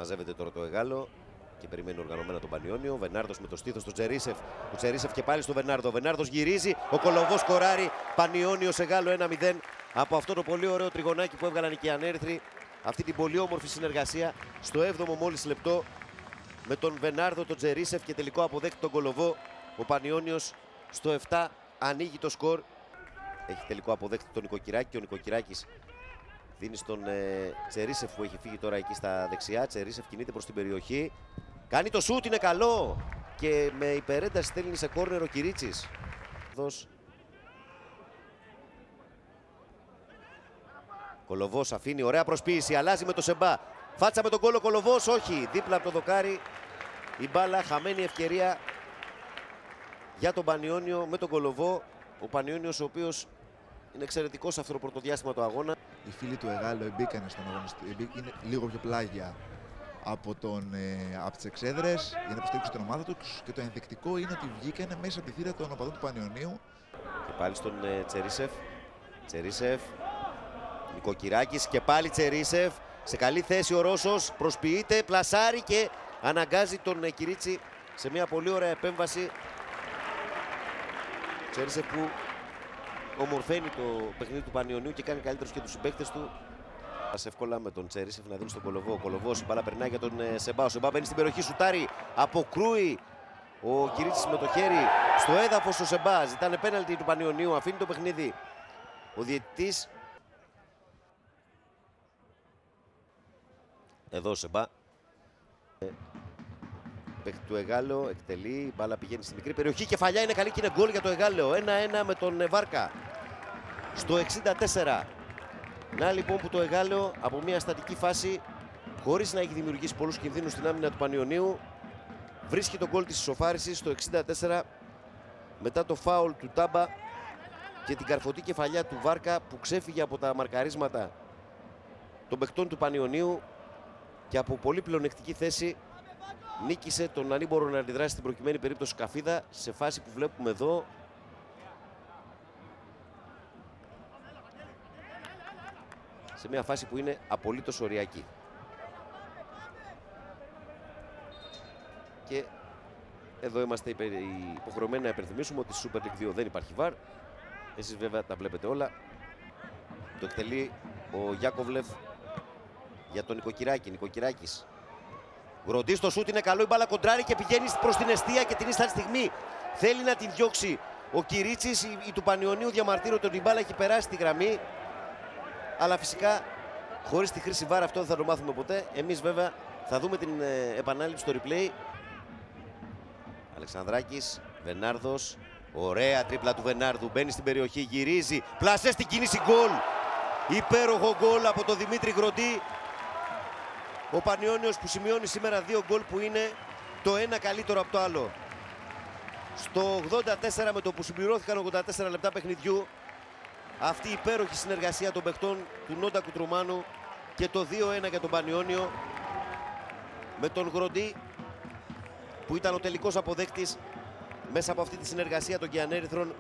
Μαζεύεται τώρα το Εγάλο και περιμένει οργανωμένα τον Πανιόνιο. Ο Βενάρδος με το στήθος του Τσερίσεφ. Ο Τσερίσεφ και πάλι στο Βενάρδο. Ο Βενάρδος γυρίζει. Ο Κολοβός σκοράρει. Πανιόνιος Εγάλο 1-0 από αυτό το πολύ ωραίο τριγωνάκι που έβγαλαν οι Κιανέρθροι. Αυτή την πολύ όμορφη συνεργασία στο 7ο μόλις λεπτό με τον Βενάρδο, τον Τσερίσεφ και τελικό αποδέκτη τον Κολοβό. Ο Πανιόνιος στο 7 ανοίγει το σκορ. Έχει τελικό αποδέκτη τον Νοικοκυράκη και ο Νοικοκυράκης δίνει στον Τσερίσεφ που έχει φύγει τώρα εκεί στα δεξιά. Τσερίσεφ κινείται προς την περιοχή. Κάνει το σούτ, είναι καλό. Και με υπερένταση στέλνει σε κόρνερ ο Κυρίτσης. Κολοβός αφήνει, ωραία προσποίηση, αλλάζει με το Σεμπά. Φάτσα με τον κόλο Κολοβός, όχι. Δίπλα από το δοκάρι η μπάλα, χαμένη ευκαιρία για τον Πανιόνιο με τον Κολοβό. Ο Πανιόνιος ο οποίος είναι εξαιρετικός σε αυτό το πρωτοδιάστημα του αγώνα. Οι φίλοι του Εγάλο μπήκαν στον αγωνιστή, είναι λίγο πιο πλάγια από τις εξέδρες για να υποστηρίξουν την ομάδα τους και το ενδεικτικό είναι ότι βγήκαν μέσα από τη θύρα των οπαδών του Πανιωνίου. Και πάλι στον Τσερίσεφ. Τσερίσεφ, Νοικοκυράκης και πάλι Τσερίσεφ. Σε καλή θέση ο Ρώσος, προσποιείται, πλασάρει και αναγκάζει τον Κυρίτσι σε μια πολύ ωραία επέμβαση. Τσερίσεφ που ομορφαίνει το παιχνίδι του Πανιωνίου και κάνει καλύτερος και τους συμπαίκτες του. Εύκολα με τον Τσερίσεφ να δίνει στον Κολοβό. Ο Κολοβός, η μπάλα περνάει για τον Σεμπά. Ο Σεμπά μπαίνει στην περιοχή, σουτάρει, αποκρούει ο Κυρίτσης με το χέρι στο έδαφος. Ο Σεμπά ζητάνε πέναλτι του Πανιωνίου, αφήνει το παιχνίδι ο διαιτητής. Εδώ ο Σεμπά. Παίκτη του Εγάλο, εκτελεί, η μπάλα πηγαίνει στη μικρή περιοχή. Κεφαλιά είναι καλή και είναι γκολ για το Εγάλο. 1-1 με τον Βάρκα στο 64. Να λοιπόν που το Εγάλεο από μια στατική φάση, χωρίς να έχει δημιουργήσει πολλούς κινδύνους στην άμυνα του Πανιωνίου, βρίσκει τον γκολ της ισοφάρισης στο 64 μετά το φάουλ του Τάμπα και την καρφωτή κεφαλιά του Βάρκα που ξέφυγε από τα μαρκαρίσματα των παιχτών του Πανιωνίου και από πολύ πλεονεκτική θέση νίκησε τον ανήμπορο να αντιδράσει στην προκειμένη περίπτωση Καφίδα σε φάση που βλέπουμε εδώ. Σε μια φάση που είναι απολύτως οριακή. Και εδώ είμαστε υποχρεωμένοι να υπενθυμίσουμε ότι στη Super League 2 δεν υπάρχει VAR. Εσείς βέβαια τα βλέπετε όλα. Το εκτελεί ο Γιάκοβλεφ για τον Νοικοκυράκη. Νοικοκυράκης. Γροντή στο σούτ, είναι καλό, η μπάλα κοντράρει και πηγαίνει προς την εστία και την ίστατη στιγμή θέλει να την διώξει ο Κυρίτσης. Η του Πανιωνίου διαμαρτύρονται ότι η μπάλα έχει περάσει τη γραμμή. Αλλά φυσικά χωρίς τη χρήση VAR αυτό δεν θα το μάθουμε ποτέ. Εμείς βέβαια θα δούμε την επανάληψη στο replay. Αλεξανδράκης, Βενάρδος. Ωραία τρίπλα του Βενάρδου. Μπαίνει στην περιοχή, γυρίζει. Πλασέ στην κίνηση, γκολ. Υπέροχο γκολ από τον Δημήτρη Γροντή. Ο Πανιόνιος που σημειώνει σήμερα 2 γκολ που είναι το ένα καλύτερο από το άλλο. Στο 84 με το που συμπληρώθηκαν 84 λεπτά παιχνιδιού. Αυτή η υπέροχη συνεργασία των παιχτών του Νόντα Κουτρουμάνου και το 2-1 για τον Πανιόνιο με τον Γροντή που ήταν ο τελικός αποδέκτης μέσα από αυτή τη συνεργασία των Κιανέρυθρων